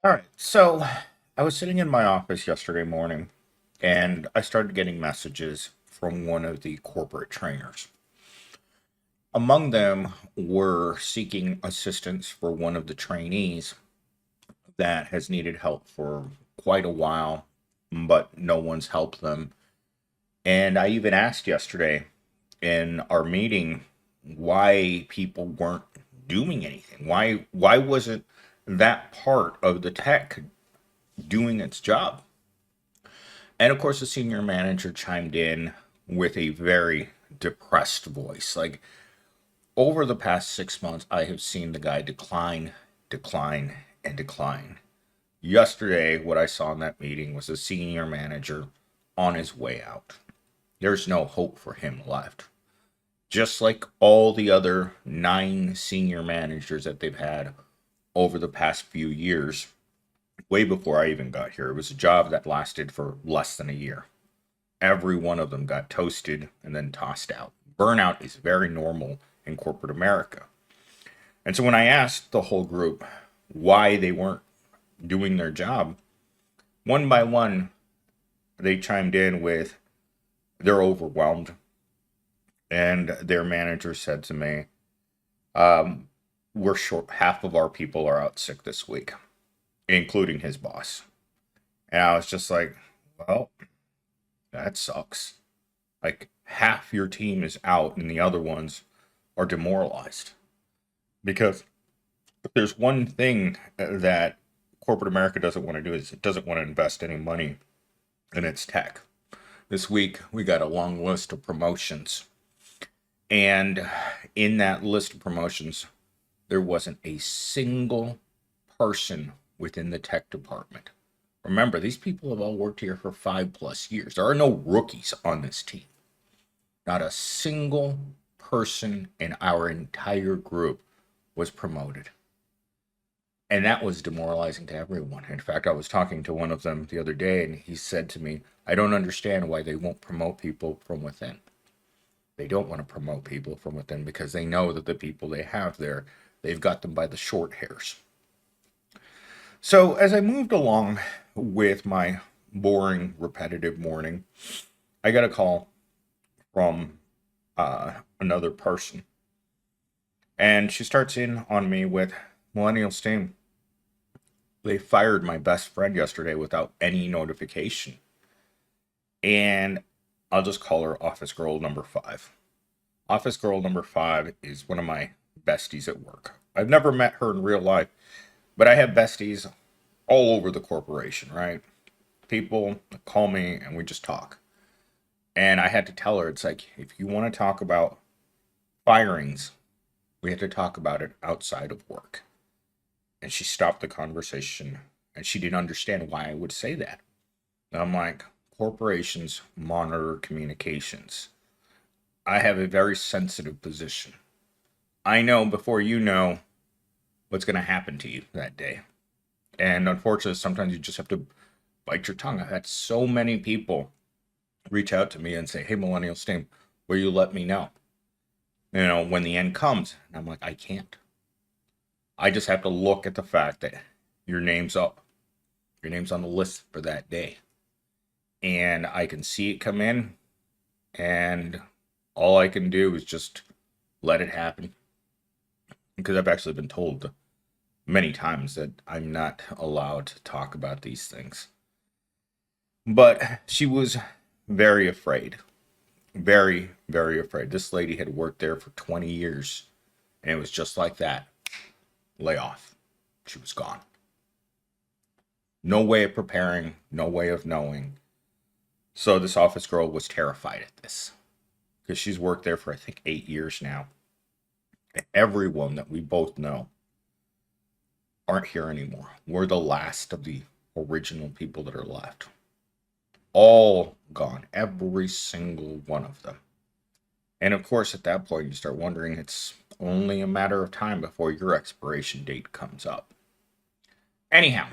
All right. So I was sitting in my office yesterday morning and I started getting messages from one of the corporate trainers. Among them were seeking assistance for one of the trainees that has needed help for quite a while, but no one's helped them. And I even asked yesterday in our meeting why people weren't doing anything. Why wasn't that part of the tech doing its job? And of course, the senior manager chimed in with a very depressed voice. Like, over the past 6 months, I have seen the guy decline, decline, and decline. Yesterday, what I saw in that meeting was a senior manager on his way out. There's no hope for him left. Just like all the other 9 senior managers that they've had over the past few years, way before I even got here. It was a job that lasted for less than a year. Every one of them got toasted and then tossed out. Burnout is very normal in corporate America. And so when I asked the whole group why they weren't doing their job, one by one, they chimed in with they're overwhelmed. And their manager said to me, we're short, half of our people are out sick this week, including his boss. And I was just like, well, that sucks. Like half your team is out and the other ones are demoralized. Because if there's one thing that corporate America doesn't want to do is it doesn't want to invest any money in its tech. This week we got a long list of promotions. And in that list of promotions, there wasn't a single person within the tech department. Remember, these people have all worked here for 5+ years. There are no rookies on this team. Not a single person in our entire group was promoted. And that was demoralizing to everyone. In fact, I was talking to one of them the other day, and he said to me, I don't understand why they won't promote people from within. They don't want to promote people from within because they know that the people they have there, they've got them by the short hairs. So as I moved along with my boring, repetitive morning, I got a call from another person. And she starts in on me with Millennial Steam. They fired my best friend yesterday without any notification. And I'll just call her Office Girl number 5. Office Girl number 5 is one of my besties at work. I've never met her in real life, but I have besties all over the corporation, right? People call me and we just talk. And I had to tell her, it's like, if you want to talk about firings, we had to talk about it outside of work. And she stopped the conversation and she didn't understand why I would say that. And I'm like, corporations monitor communications. I have a very sensitive position. I know before you know what's going to happen to you that day. And unfortunately, sometimes you just have to bite your tongue. I've had so many people reach out to me and say, hey, Millennial Steam, will you let me know? When the end comes. And I'm like, I can't. I just have to look at the fact that your name's up. Your name's on the list for that day. And I can see it come in. And all I can do is just let it happen. Because I've actually been told many times that I'm not allowed to talk about these things. But she was very afraid. Very, very afraid. This lady had worked there for 20 years. And it was just like that. Layoff. She was gone. No way of preparing, no way of knowing. So this office girl was terrified at this. Because she's worked there for, I think, 8 years now. And everyone that we both know aren't here anymore. We're the last of the original people that are left. All gone. Every single one of them. And of course, at that point, you start wondering it's only a matter of time before your expiration date comes up. Anyhow,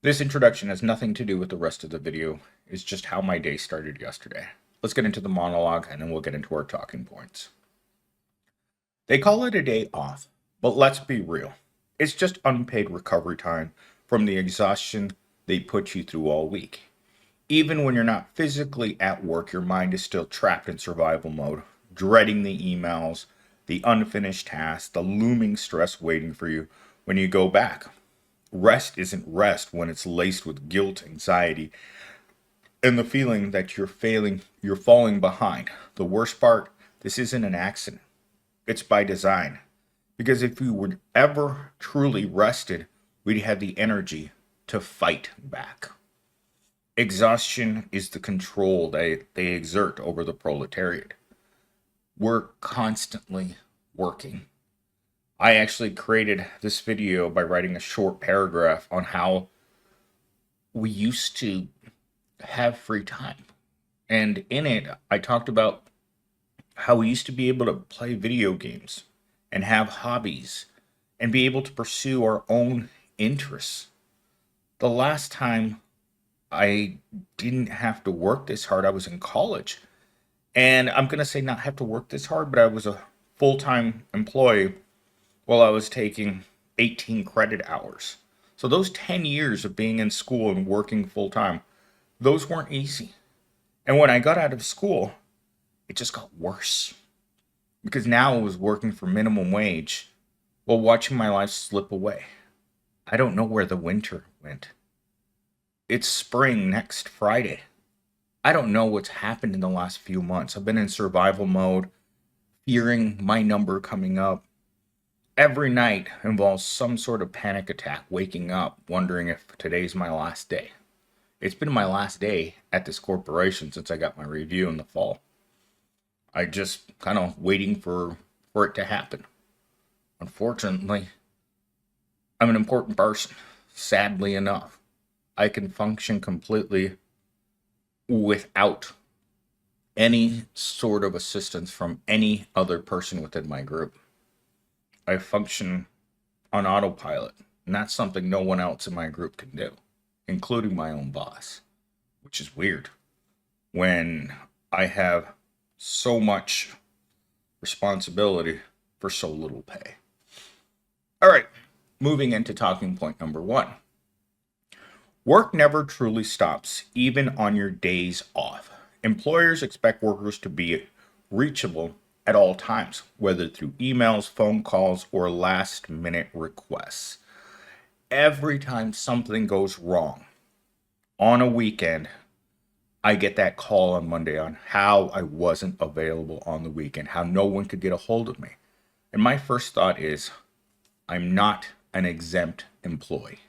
this introduction has nothing to do with the rest of the video. It's just how my day started yesterday. Let's get into the monologue and then we'll get into our talking points. They call it a day off, but let's be real. It's just unpaid recovery time from the exhaustion they put you through all week. Even when you're not physically at work, your mind is still trapped in survival mode, dreading the emails, the unfinished tasks, the looming stress waiting for you when you go back. Rest isn't rest when it's laced with guilt, anxiety, and the feeling that you're falling behind. The worst part, this isn't an accident. It's by design. Because if we were ever truly rested, we'd have the energy to fight back. Exhaustion is the control they exert over the proletariat. We're constantly working. I actually created this video by writing a short paragraph on how we used to have free time. And in it, I talked about how we used to be able to play video games and have hobbies and be able to pursue our own interests. The last time I didn't have to work this hard, I was in college. And I'm going to say not have to work this hard, but I was a full time employee while I was taking 18 credit hours. So those 10 years of being in school and working full time, those weren't easy. And when I got out of school, it just got worse. Because now I was working for minimum wage while watching my life slip away. I don't know where the winter went. It's spring next Friday. I don't know what's happened in the last few months. I've been in survival mode, fearing my number coming up. Every night involves some sort of panic attack, waking up, wondering if today's my last day. It's been my last day at this corporation since I got my review in the fall. I just kind of waiting for it to happen. Unfortunately, I'm an important person. Sadly enough, I can function completely without any sort of assistance from any other person within my group. I function on autopilot, and that's something no one else in my group can do, including my own boss, which is weird when I have so much responsibility for so little pay. All right, moving into talking point number 1. Work never truly stops, even on your days off. Employers expect workers to be reachable at all times, whether through emails, phone calls, or last-minute requests. Every time something goes wrong on a weekend, I get that call on Monday on how I wasn't available on the weekend, how no one could get a hold of me. And my first thought is, I'm not an exempt employee.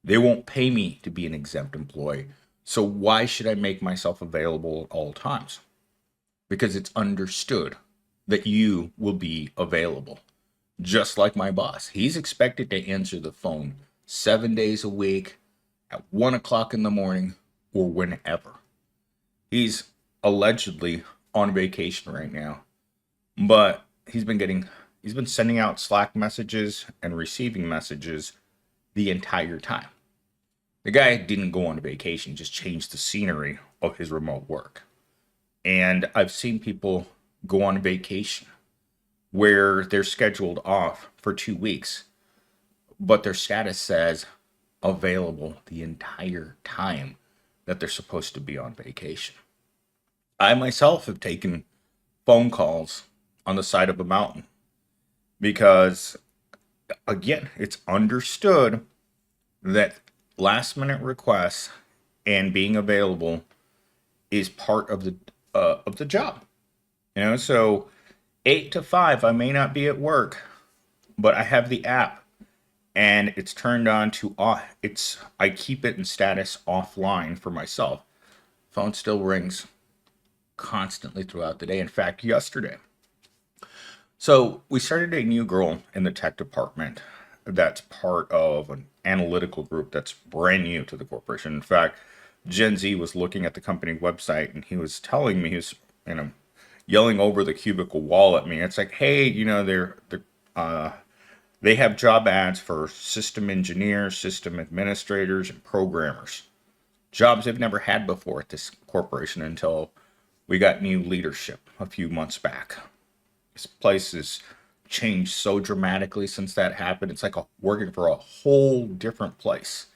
They won't pay me to be an exempt employee, so why should I make myself available at all times? Because it's understood that you will be available. Just like my boss. He's expected to answer the phone 7 days a week at 1 o'clock in the morning or whenever. He's allegedly on vacation right now, but he's been sending out Slack messages and receiving messages the entire time. The guy didn't go on vacation, just changed the scenery of his remote work. And I've seen people go on vacation where they're scheduled off for 2 weeks, but their status says available the entire time that they're supposed to be on vacation. I myself have taken phone calls on the side of a mountain because, again, it's understood that last minute requests and being available is part of the job. So 8 to 5, I may not be at work, but I have the app and it's turned on to I keep it in status offline for myself. Phone still rings constantly throughout the day. In fact, yesterday. So we started a new girl in the tech department that's part of an analytical group that's brand new to the corporation. In fact, Gen Z was looking at the company website and he was telling me, he was yelling over the cubicle wall at me. It's like, hey, they have job ads for system engineers, system administrators, and programmers. Jobs they've never had before at this corporation until we got new leadership a few months back. This place is changed so dramatically since that happened. It's like working for a whole different place.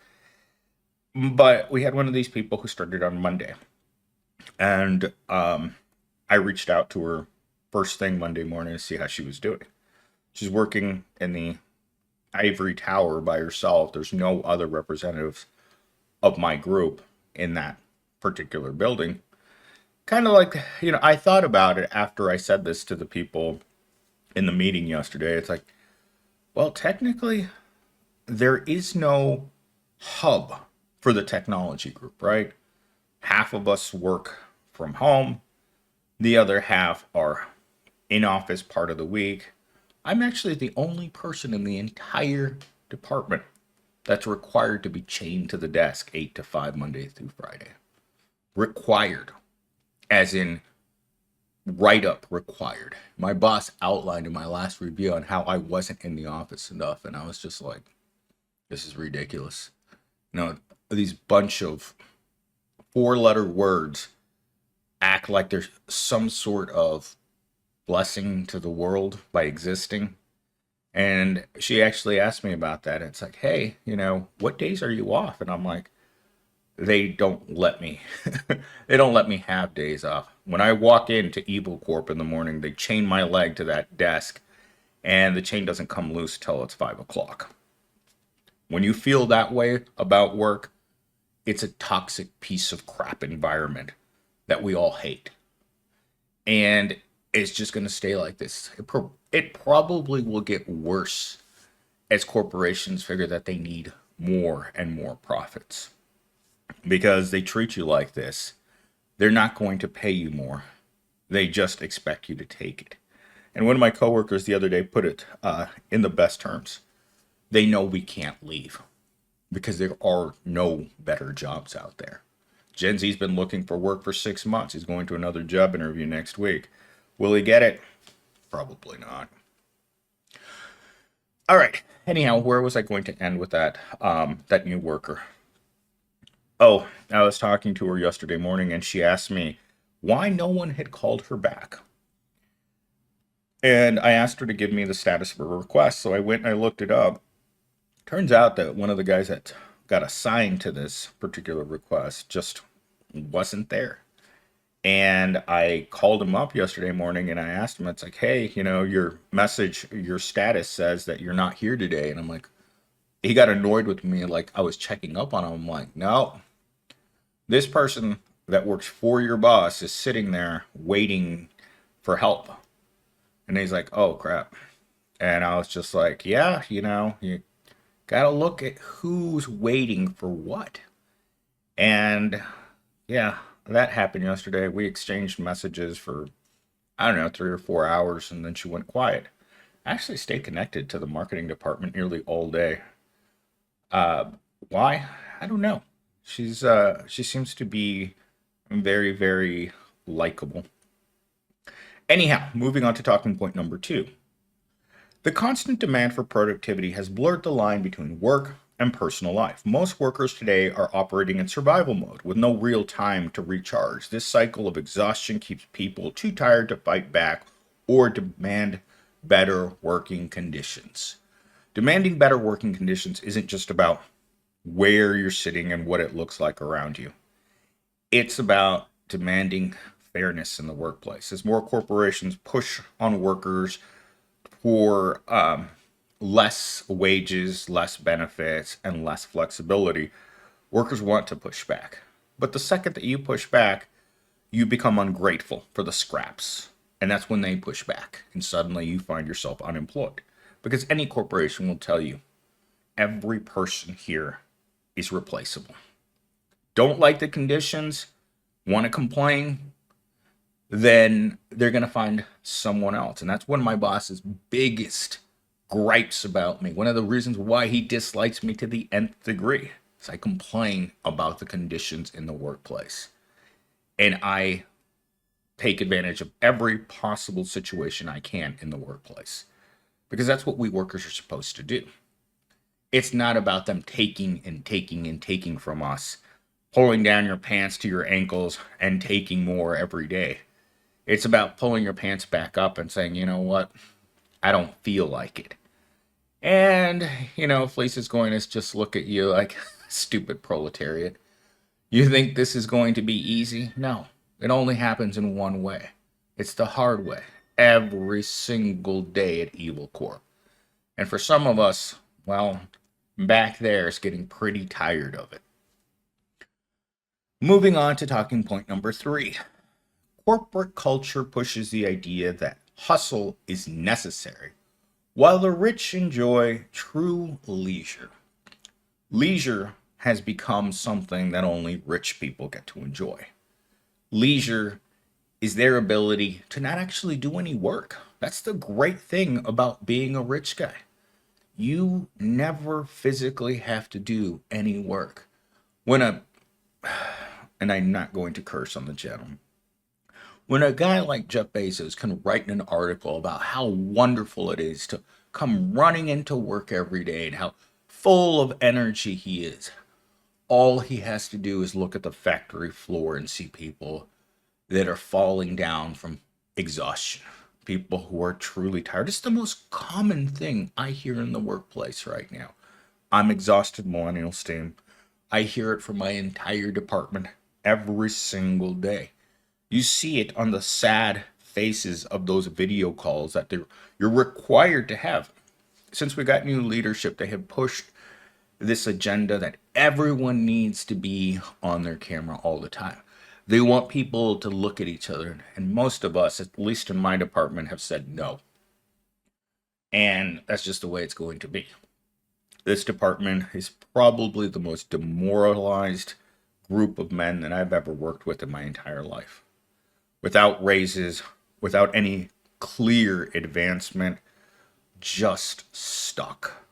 But we had one of these people who started on Monday, and I reached out to her first thing Monday morning to see how she was doing. She's working in the ivory tower by herself. There's no other representatives of my group in that particular building. Kind of like, I thought about it after I said this to the people in the meeting yesterday. It's like, well, technically, there is no hub for the technology group, right? Half of us work from home, the other half are in office part of the week. I'm actually the only person in the entire department that's required to be chained to the desk 8 to 5 Monday through Friday. Required, as in write up required. My boss outlined in my last review on how I wasn't in the office enough, and I was just like, this is ridiculous. These bunch of 4-letter words act like there's some sort of blessing to the world by existing. And she actually asked me about that. It's like, hey, what days are you off? And I'm like, they don't let me. They don't let me have days off. When I walk into Evil Corp in the morning, they chain my leg to that desk, and the chain doesn't come loose till it's 5 o'clock. When you feel that way about work, it's a toxic piece of crap environment that we all hate. And it's just going to stay like this. It probably will get worse as corporations figure that they need more and more profits. Because they treat you like this, they're not going to pay you more. They just expect you to take it. And one of my coworkers the other day put it in the best terms. They know we can't leave because there are no better jobs out there. Gen Z's been looking for work for 6 months. He's going to another job interview next week. Will he get it? Probably not. All right. Anyhow, where was I going to end with that new worker? Oh, I was talking to her yesterday morning, and she asked me why no one had called her back. And I asked her to give me the status of her request, so I went and I looked it up. Turns out that one of the guys that got assigned to this particular request just wasn't there. And I called him up yesterday morning and I asked him, it's like, hey, your message, your status says that you're not here today. And I'm like, he got annoyed with me, like I was checking up on him. I'm like, no, this person that works for your boss is sitting there waiting for help. And he's like, oh, crap. And I was just like, yeah, you got to look at who's waiting for what. And yeah, that happened yesterday. We exchanged messages for, I don't know, 3 or 4 hours, and then she went quiet. I actually stayed connected to the marketing department nearly all day. Why? I don't know. She seems to be very, very likable. Anyhow, moving on to talking point number 2. The constant demand for productivity has blurred the line between work and personal life. Most workers today are operating in survival mode with no real time to recharge. This cycle of exhaustion keeps people too tired to fight back or demand better working conditions. Demanding better working conditions isn't just about where you're sitting and what it looks like around you. It's about demanding fairness in the workplace. As more corporations push on workers for less wages, less benefits, and less flexibility, workers want to push back. But the second that you push back, you become ungrateful for the scraps. And that's when they push back. And suddenly you find yourself unemployed. Because any corporation will tell you, every person here is replaceable. Don't like the conditions, want to complain, then they're going to find someone else. And that's one of my boss's biggest gripes about me. One of the reasons why he dislikes me to the nth degree is I complain about the conditions in the workplace. And I take advantage of every possible situation I can in the workplace. Because that's what we workers are supposed to do. It's not about them taking and taking and taking from us, pulling down your pants to your ankles and taking more every day. It's about pulling your pants back up and saying, you know what? I don't feel like it. And, Fleece is going to just look at you like, stupid proletariat. You think this is going to be easy? No. It only happens in one way. It's the hard way. Every single day at Evil Corp. And for some of us, well, back there is getting pretty tired of it. Moving on to talking point number 3. Corporate culture pushes the idea that hustle is necessary, while the rich enjoy true leisure. Leisure has become something that only rich people get to enjoy. Leisure is their ability to not actually do any work. That's the great thing about being a rich guy. You never physically have to do any work. And I'm not going to curse on the channel. When a guy like Jeff Bezos can write an article about how wonderful it is to come running into work every day and how full of energy he is, all he has to do is look at the factory floor and see people that are falling down from exhaustion. People who are truly tired. It's the most common thing I hear in the workplace right now. I'm exhausted, millennials team. I hear it from my entire department every single day. You see it on the sad faces of those video calls that you're required to have. Since we got new leadership, they have pushed this agenda that everyone needs to be on their camera all the time. They want people to look at each other, and most of us, at least in my department, have said no. And that's just the way it's going to be. This department is probably the most demoralized group of men that I've ever worked with in my entire life. Without raises, without any clear advancement, just stuck.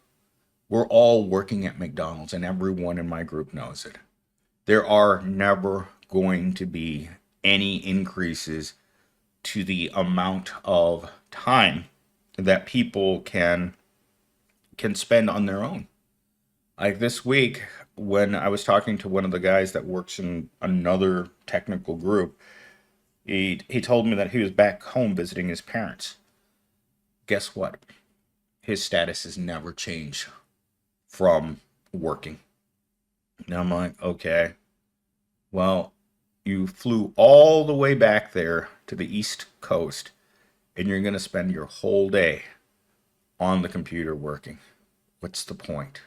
We're all working at McDonald's, and everyone in my group knows it. There are never going to be any increases to the amount of time that people can spend on their own. Like this week, when I was talking to one of the guys that works in another technical group, he told me that he was back home visiting his parents. Guess what? His status has never changed from working. And I'm like, okay, well, you flew all the way back there to the East Coast, and you're going to spend your whole day on the computer working. What's the point?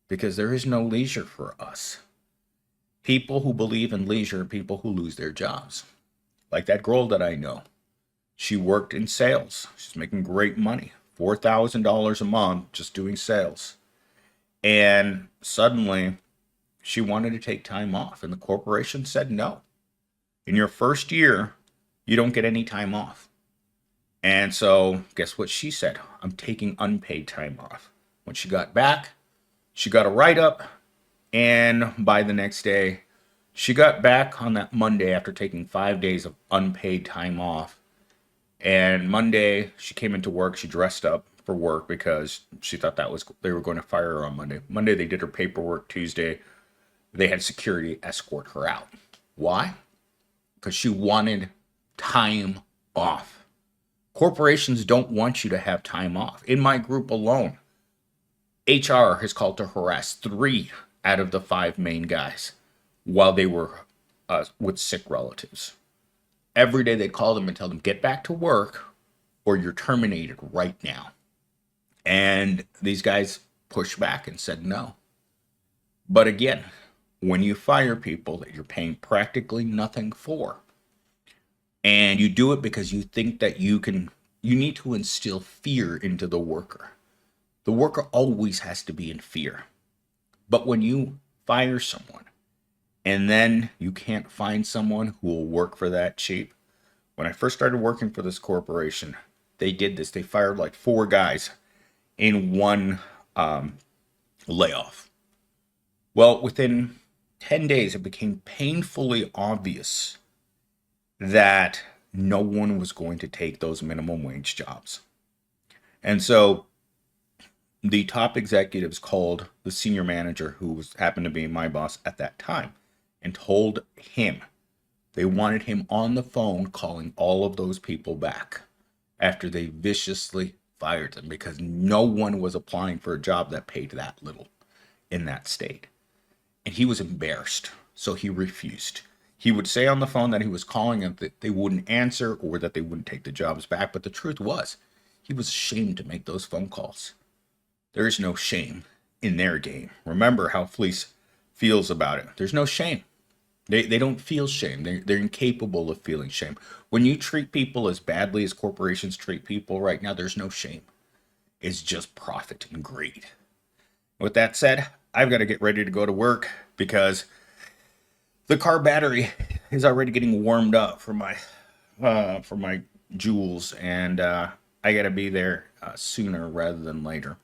Because there is no leisure for us. People who believe in leisure are people who lose their jobs. Like that girl that I know. She worked in sales. She's making great money. $4,000 a month just doing sales. And suddenly, she wanted to take time off, and the corporation said no. In your first year, you don't get any time off. And so, guess what she said? I'm taking unpaid time off. When she got back, she got a write-up, and by the next day, she got back on that Monday after taking 5 days of unpaid time off. And Monday, she came into work, she dressed up for work because she thought they were going to fire her on Monday. Monday, they did her paperwork. Tuesday, they had security escort her out. Why? Because she wanted time off. Corporations don't want you to have time off. In my group alone, HR has called to harass 3 out of the 5 main guys while they were with sick relatives. Every day they call them and tell them, get back to work or you're terminated right now. And these guys pushed back and said no. But again, when you fire people that you're paying practically nothing for, and you do it because you think that you need to instill fear into the worker. The worker always has to be in fear. But when you fire someone and then you can't find someone who will work for that cheap. When I first started working for this corporation, they did this. They fired like 4 guys in one layoff. Well, within 10 days, it became painfully obvious that no one was going to take those minimum wage jobs. And so the top executives called the senior manager, who happened to be my boss at that time, and told him they wanted him on the phone calling all of those people back after they viciously fired them because no one was applying for a job that paid that little in that state. And he was embarrassed, so he refused. He would say on the phone that he was calling and that they wouldn't answer or that they wouldn't take the jobs back. But the truth was, he was ashamed to make those phone calls. There is no shame in their game. Remember how Fleece feels about it. There's no shame. They don't feel shame. They're incapable of feeling shame. When you treat people as badly as corporations treat people right now, there's no shame. It's just profit and greed. With that said, I've got to get ready to go to work because the car battery is already getting warmed up for my jewels, and I got to be there sooner rather than later.